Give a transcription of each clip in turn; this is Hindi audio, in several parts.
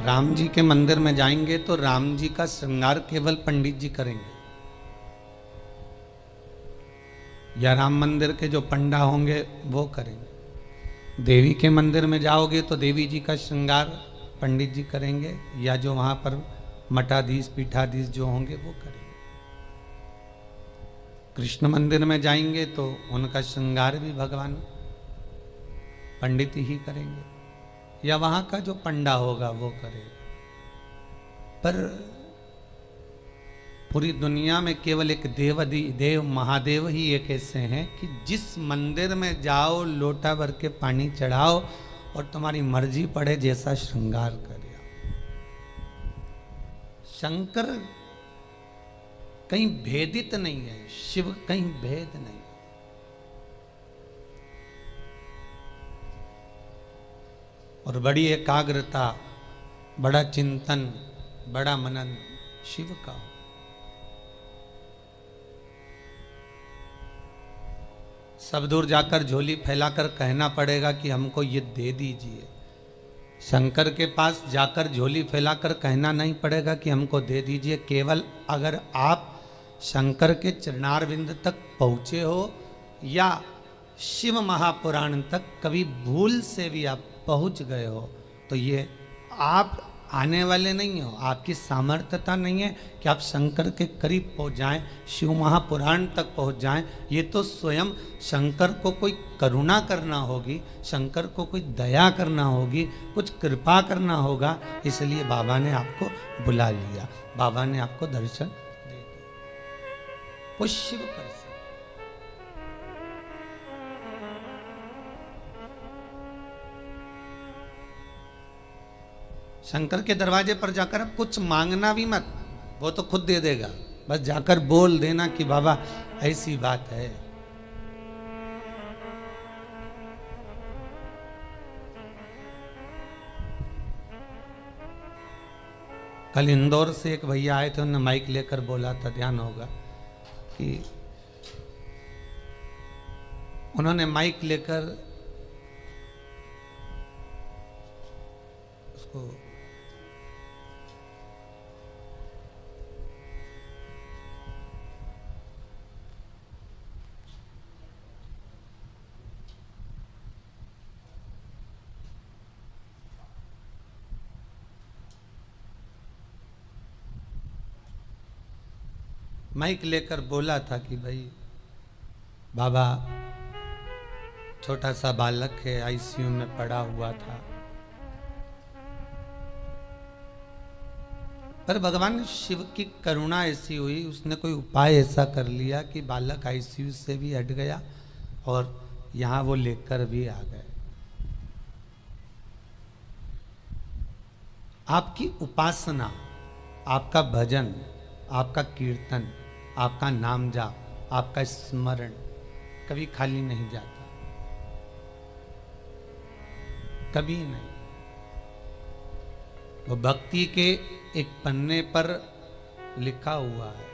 राम जी के मंदिर में जाएंगे तो राम जी का श्रृंगार केवल पंडित जी करेंगे, या राम मंदिर के जो पंडा होंगे वो करेंगे। देवी के मंदिर में जाओगे तो देवी जी का श्रृंगार पंडित जी करेंगे, या जो वहां पर मठाधीश पीठाधीश जो होंगे वो करेंगे। कृष्ण मंदिर में जाएंगे तो उनका श्रृंगार भी भगवान पंडित ही करेंगे, या वहां का जो पंडा होगा वो करेगा। पर पूरी दुनिया में केवल एक देव महादेव ही एक ऐसे हैं कि जिस मंदिर में जाओ लोटा भर के पानी चढ़ाओ और तुम्हारी मर्जी पड़े जैसा श्रृंगार करे। शंकर कहीं भेदित नहीं है, शिव कहीं भेद नहीं। और बड़ी एकाग्रता, बड़ा चिंतन, बड़ा मनन शिव का। सब दूर जाकर झोली फैलाकर कहना पड़ेगा कि हमको ये दे दीजिए। शंकर के पास जाकर झोली फैलाकर कहना नहीं पड़ेगा कि हमको दे दीजिए। केवल अगर आप शंकर के चरणारविंद तक पहुँचे हो या शिव महापुराण तक कभी भूल से भी आप पहुँच गए हो तो ये आप आने वाले नहीं हो, आपकी सामर्थ्यता नहीं है कि आप शंकर के करीब पहुँच जाएं, शिव महापुराण तक पहुँच जाएं। ये तो स्वयं शंकर को कोई करुणा करना होगी, शंकर को कोई दया करना होगी, कुछ कृपा करना होगा। इसलिए बाबा ने आपको बुला लिया, बाबा ने आपको दर्शन दे दिया। वो शिव कर सकते। शंकर के दरवाजे पर जाकर अब कुछ मांगना भी मत, वो तो खुद दे देगा। बस जाकर बोल देना कि बाबा ऐसी बात है। कल इंदौर से एक भैया आए थे, उन्होंने माइक लेकर बोला था, ध्यान होगा कि उन्होंने माइक लेकर उसको माइक लेकर बोला था कि भाई बाबा छोटा सा बालक है, आईसीयू में पड़ा हुआ था, पर भगवान शिव की करुणा ऐसी हुई, उसने कोई उपाय ऐसा कर लिया कि बालक आईसीयू से भी हट गया और यहाँ वो लेकर भी आ गए। आपकी उपासना, आपका भजन, आपका कीर्तन, आपका नाम जाप, आपका स्मरण कभी खाली नहीं जाता, कभी नहीं। वो भक्ति के एक पन्ने पर लिखा हुआ है।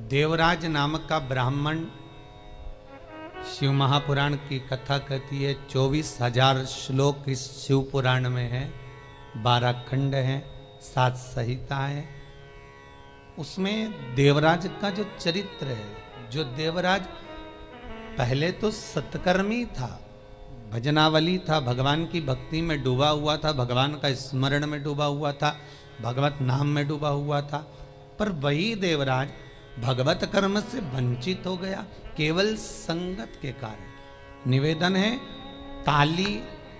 देवराज नामक का ब्राह्मण शिव महापुराण की कथा कहती है। 24,000 श्लोक इस शिव पुराण में है, 12 खंड हैं, 7 संहिता है। उसमें देवराज का जो चरित्र है, जो देवराज पहले तो सत्कर्मी था, भजनावली था, भगवान की भक्ति में डूबा हुआ था, भगवान का स्मरण में डूबा हुआ था, भगवत नाम में डूबा हुआ था। पर वही देवराज भगवत कर्म से वंचित हो गया केवल संगत के कारण। निवेदन है, ताली,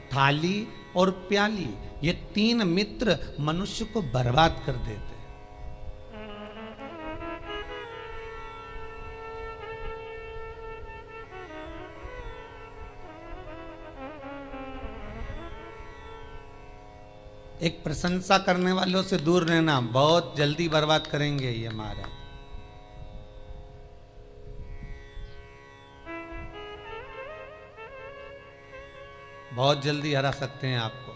थाली और प्याली, ये 3 मित्र मनुष्य को बर्बाद कर देते हैं। एक प्रशंसा करने वालों से दूर रहना, बहुत जल्दी बर्बाद करेंगे ये महाराज। बहुत जल्दी हरा सकते हैं आपको।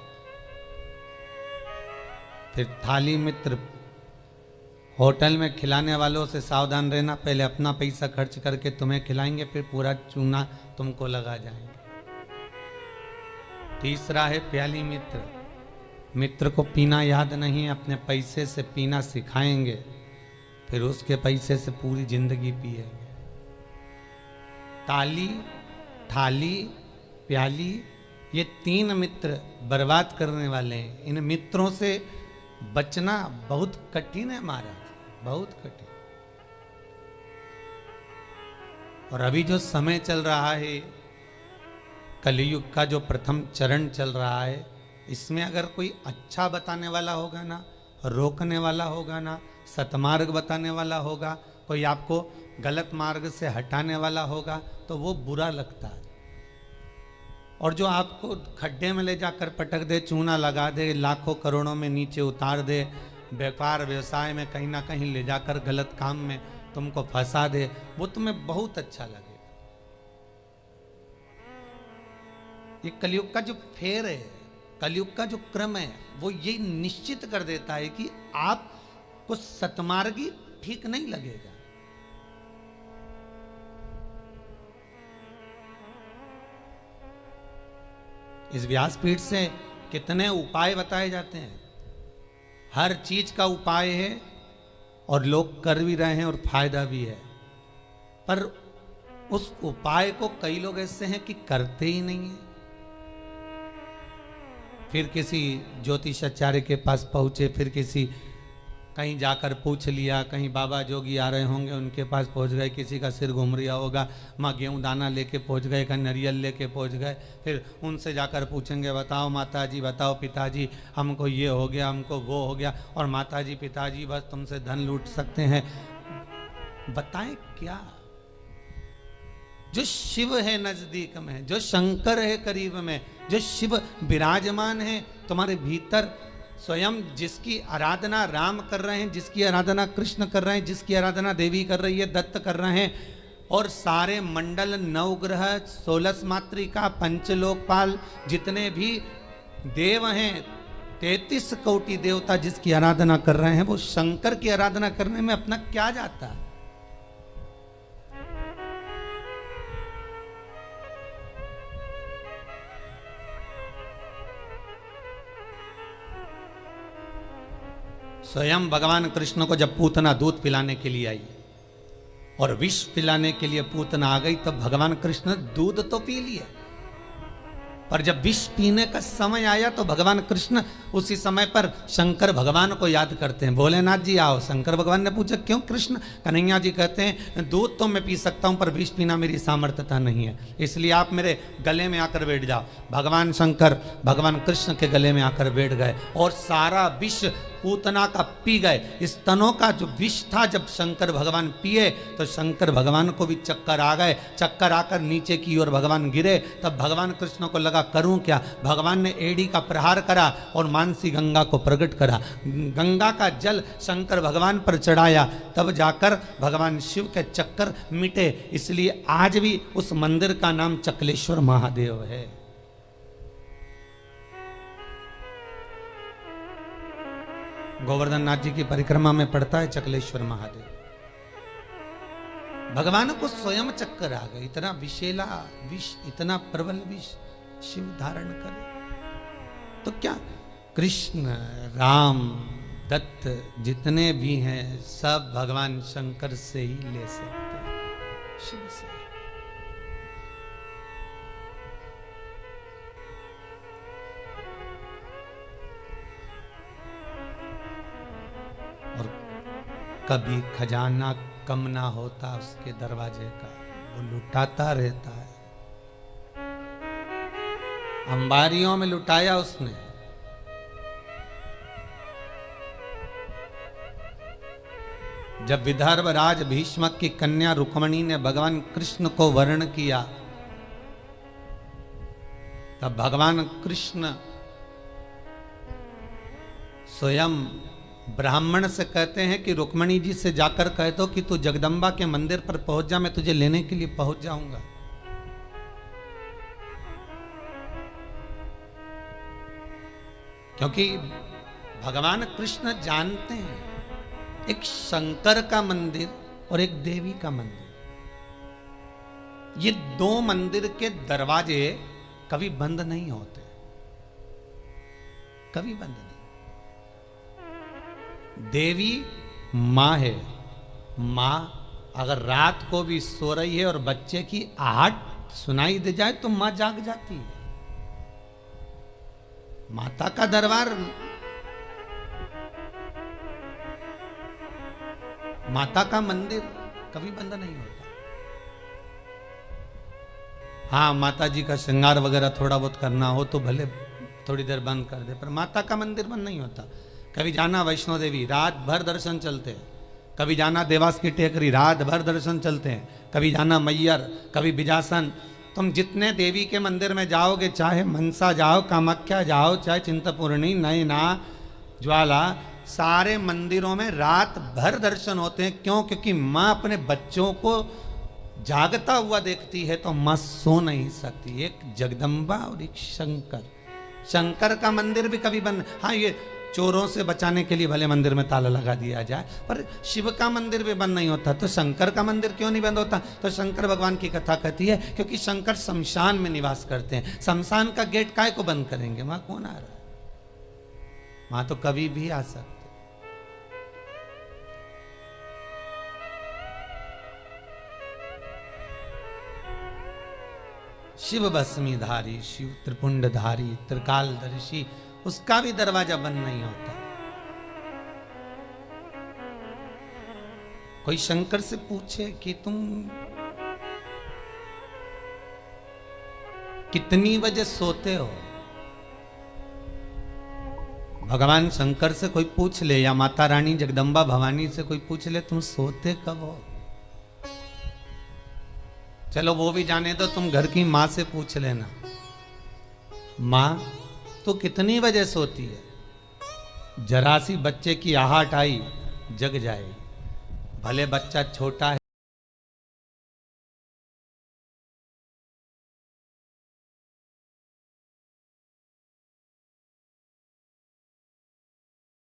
फिर थाली मित्र, होटल में खिलाने वालों से सावधान रहना, पहले अपना पैसा खर्च करके तुम्हें खिलाएंगे, फिर पूरा चूना तुमको लगा जाएंगे। तीसरा है प्याली मित्र। मित्र को पीना याद नहीं, अपने पैसे से पीना सिखाएंगे, फिर उसके पैसे से पूरी जिंदगी पिएंगे। ताली, थाली, प्याली, ये 3 मित्र बर्बाद करने वाले हैं। इन मित्रों से बचना बहुत कठिन है महाराज, बहुत कठिन। और अभी जो समय चल रहा है, कलयुग का जो प्रथम चरण चल रहा है, इसमें अगर कोई अच्छा बताने वाला होगा ना, रोकने वाला होगा ना, सतमार्ग बताने वाला होगा, कोई आपको गलत मार्ग से हटाने वाला होगा, तो वो बुरा लगता है। और जो आपको खड्डे में ले जाकर पटक दे, चूना लगा दे, लाखों करोड़ों में नीचे उतार दे, व्यापार व्यवसाय में कहीं ना कहीं ले जाकर गलत काम में तुमको फंसा दे, वो तुम्हें बहुत अच्छा लगेगा। ये कलयुग का जो फेर है, कलयुग का जो क्रम है, वो ये निश्चित कर देता है कि आपको सतमार्गी ठीक नहीं लगेगा। इस व्यासपीठ से कितने उपाय बताए जाते हैं, हर चीज का उपाय है और लोग कर भी रहे हैं और फायदा भी है, पर उस उपाय को कई लोग ऐसे हैं कि करते ही नहीं है। फिर किसी ज्योतिषाचार्य के पास पहुंचे, फिर किसी कहीं जाकर पूछ लिया, कहीं बाबा जोगी आ रहे होंगे उनके पास पहुंच गए, किसी का सिर घूम रहा होगा, माँ गेहूँ दाना लेके पहुंच गए, कहीं नारियल लेके पहुंच गए, फिर उनसे जाकर पूछेंगे, बताओ माता जी, बताओ पिताजी, हमको ये हो गया, हमको वो हो गया, और माता जी पिताजी बस तुमसे धन लूट सकते हैं। बताएं क्या? जो शिव है नजदीक में, जो शंकर है करीब में, जो शिव विराजमान है तुम्हारे भीतर, स्वयं जिसकी आराधना राम कर रहे हैं, जिसकी आराधना कृष्ण कर रहे हैं, जिसकी आराधना देवी कर रही है, दत्त कर रहे हैं, और सारे मंडल, नवग्रह, 16 मातृका, पंचलोकपाल, जितने भी देव हैं, 33 कोटि देवता जिसकी आराधना कर रहे हैं, वो शंकर की आराधना करने में अपना क्या जाता है? स्वयं भगवान कृष्ण को जब पूतना दूध पिलाने के लिए आई और विष पिलाने के लिए पूतना आ गई, तब भगवान कृष्ण दूध तो पी लिया, पर जब विष पीने का समय आया तो भगवान कृष्ण उसी समय पर शंकर भगवान को याद करते हैं। भोलेनाथ जी आओ। शंकर भगवान ने पूछा क्यों कृष्ण? कन्हैया जी कहते हैं दूध तो मैं पी सकता हूं, पर विष पीना मेरी सामर्थ्यता नहीं है, इसलिए आप मेरे गले में आकर बैठ जाओ। भगवान शंकर भगवान कृष्ण के गले में आकर बैठ गए और सारा विष पूतना का पी गए। स्तनों का जो विष था जब शंकर भगवान पिए तो शंकर भगवान को भी चक्कर आ गए। चक्कर आकर नीचे की ओर भगवान गिरे। तब भगवान कृष्ण को लगा करूं क्या? भगवान ने एड़ी का प्रहार करा और मानसी गंगा को प्रकट करा। गंगा का जल शंकर भगवान पर चढ़ाया, तब जाकर भगवान शिव के चक्कर मिटे। इसलिए आज भी उस मंदिर का नाम चकलेश्वर महादेव है। गोवर्धन नाथ जी की परिक्रमा में पड़ता है चकलेश्वर महादेव। भगवान को स्वयं चक्कर आ गए। इतना विषैला विष, इतना प्रबल विष शिव धारण करे तो क्या? कृष्ण, राम, दत्त जितने भी हैं सब भगवान शंकर से ही ले सकते हैं, शिव से। और कभी खजाना कम ना होता उसके दरवाजे का, वो लुटाता रहता है। अंबारियों में लुटाया उसने। जब विदर्भ राज भीष्मक की कन्या रुक्मणी ने भगवान कृष्ण को वर्ण किया, तब भगवान कृष्ण स्वयं ब्राह्मण से कहते हैं कि रुक्मणी जी से जाकर कह दो कि तू जगदम्बा के मंदिर पर पहुंच जा, मैं तुझे लेने के लिए पहुंच जाऊंगा। क्योंकि भगवान कृष्ण जानते हैं एक शंकर का मंदिर और एक देवी का मंदिर, ये दो मंदिर के दरवाजे कभी बंद नहीं होते, कभी बंद नहीं। देवी मां है, मां अगर रात को भी सो रही है और बच्चे की आहट सुनाई दे जाए तो मां जाग जाती है। माता का दरबार, माता का मंदिर कभी बंद नहीं होता। हाँ, माता जी का श्रृंगार वगैरह थोड़ा बहुत करना हो तो भले थोड़ी देर बंद कर दे, पर माता का मंदिर बंद नहीं होता। कभी जाना वैष्णो देवी, रात भर दर्शन चलते हैं। कभी जाना देवास की टेकरी, रात भर दर्शन चलते हैं। कभी जाना मैयर, कभी बिजासन। तुम जितने देवी के मंदिर में जाओगे, चाहे मनसा जाओ, कामाख्या जाओ, चाहे चिंतपूर्णी, नैना, ज्वाला, सारे मंदिरों में रात भर दर्शन होते हैं। क्यों? क्योंकि माँ अपने बच्चों को जागता हुआ देखती है तो माँ सो नहीं सकती। एक जगदम्बा और एक शंकर। शंकर का मंदिर भी कभी बंद, हाँ ये चोरों से बचाने के लिए भले मंदिर में ताला लगा दिया जाए, पर शिव का मंदिर भी बंद नहीं होता। तो शंकर का मंदिर क्यों नहीं बंद होता? तो शंकर भगवान की कथा कहती है क्योंकि शंकर शमशान में निवास करते हैं। शमशान का गेट काय को बंद करेंगे? वहां कौन आ रहा है? वहां तो कभी भी आ सकते। शिव भस्मीधारी, शिव त्रिपुंडधारी, त्रिकालदर्शी, उसका भी दरवाजा बंद नहीं होता। कोई शंकर से पूछे कि तुम कितनी बजे सोते हो? भगवान शंकर से कोई पूछ ले या माता रानी जगदम्बा भवानी से कोई पूछ ले, तुम सोते कब हो? चलो वो भी जाने दो, तुम घर की माँ से पूछ लेना, माँ तो कितनी बजे सोती है? जरा सी बच्चे की आहट आई, जग जाएगी। भले बच्चा छोटा है।